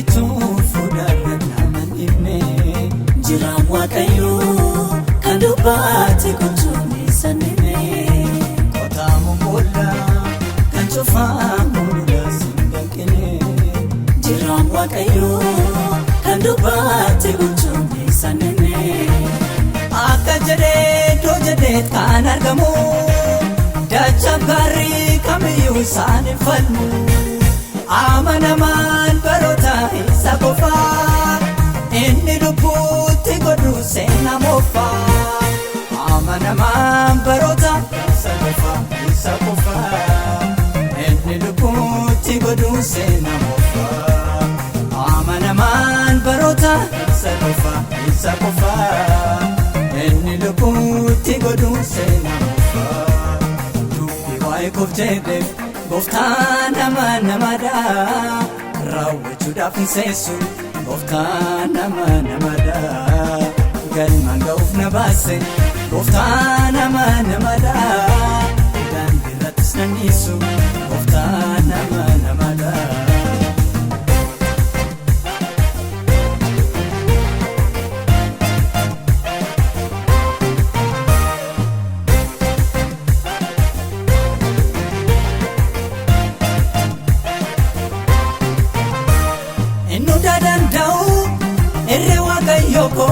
gitu fuudharra nama dhibne jiraan waaqayyo kan dubbaate gochuun isa dhibne qotaamu boolla kan cufaamu lulasin danqine jiraan waaqayyo kan dubbaate gochuun isa dhibne akka jedhee doo jedhee kan argamu dacha gaarii kamiyyuu isaan hin falmu amanamaan baroota isa qofaa inni lubbuutti godhu seenaa moofaa amanamaan baroota isa qofaa inni lubbuutti godhu seenaa moofaa amanamaan baroota isa qofaa inni lubbuutti godhu seenaa moofaa Kof jedhe Gooftaan namadha raawwachuudhaaf hin seessu Gooftaan namadha galmaan ga'uuf na baase Gooftaan namadha daandii irrattis nan dhiisu Gooftaan namadha Yoko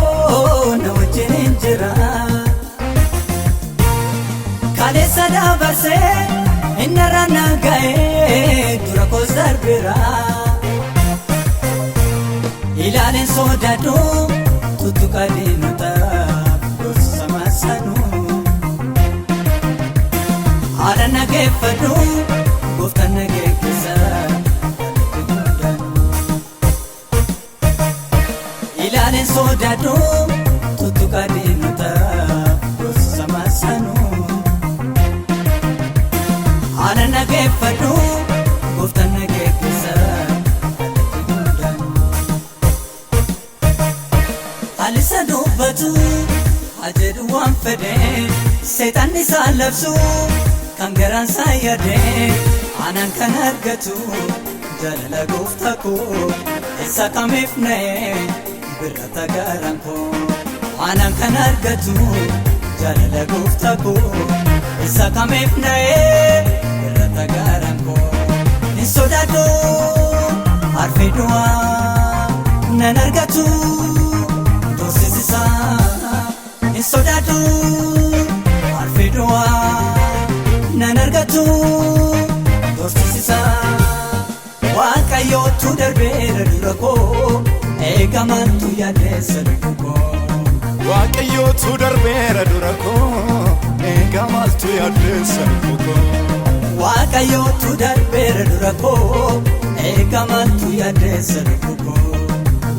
na wajjin jira Kaleessa dabarse innarra naga'ee dura koos darbira ilaaleen sodaadhu tuttuqa diinota gosa maasanuu haala nageeffadhu Gooftaan nageeffisa ilaaleen sodaadhu tuttuqa diinota gosa maasanuu haala nageeffadhu Gooftaan nageeffisa haalisa dubbatu hajedhu waan fedhe seexanni isaa labsu kan garaan isaa yaade aanaan kan argatu jaalala Gooftaa koo isa kamiif na'e birrata garaan koo aanaan kan argatu jaalala Gooftaa koo isa kamiif na'e birrata garaan koo hin sodaadhu arfee du'aa nan argatu doorsisisaa hin sodaadhu arfee du'aa nan argatu doorsisisaa Waaqayyootu darbeera dura koo eegamantu yaaddeessa lubbukoo Waaqayyootu darbeera dura koo eegamaltu yaaddeessa lubbukoo Waaqayyootu darbeera dura koo eegamantu yaaddeessa lubbukoo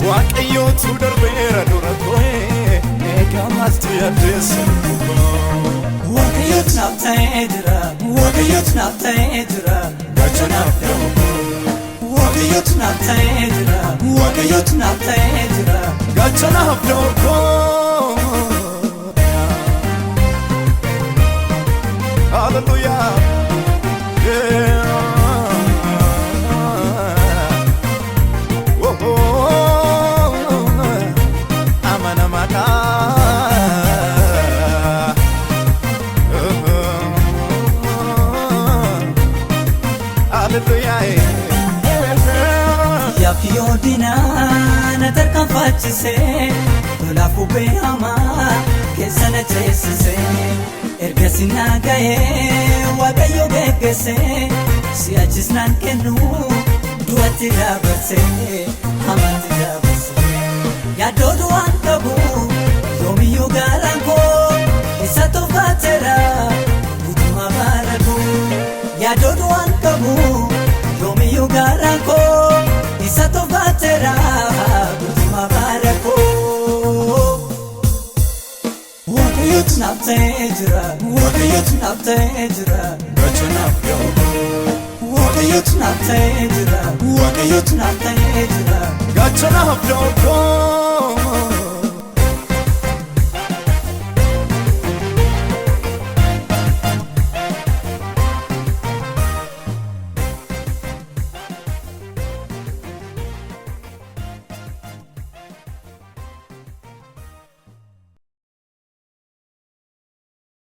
Waaqayyootu darbeera dura koo eegamaltu yaaddeessa lubbukoo Waaqayyootu naaf ta'ee jira Waaqayyootu naaf ta'ee jira gaachanaaf da'oo Waaqayyootu naaf ta'ee jira Waaqayyootu naaf ta'ee jira gaachanaaf da'oo Hallelujah yeah oh amanamada Hallelujah Yaafiyoo diinaa na tarkaanfachiisee lolaafuu beekamaa keessa na ceesisee ergasii na ga'ee Waaqayyo geggeessee si'achis naan kennu du'atti dabarsee hamatti dabarsee yaaddoo du'aan qabu yoomiyyuu garaan koo isa tolfateera guutummaa bara koo yaaddoo du'aan qabu yoomiyyuu garaan koo isa tolfateera guutummaa bara koo Waaqayyootu naaf ta'ee jira Waaqayyootu naaf ta'ee jira gaachanaaf da'oo Waaqayyootu naaf ta'ee jira Waaqayyootu naaf ta'ee jira gaachanaaf da'oo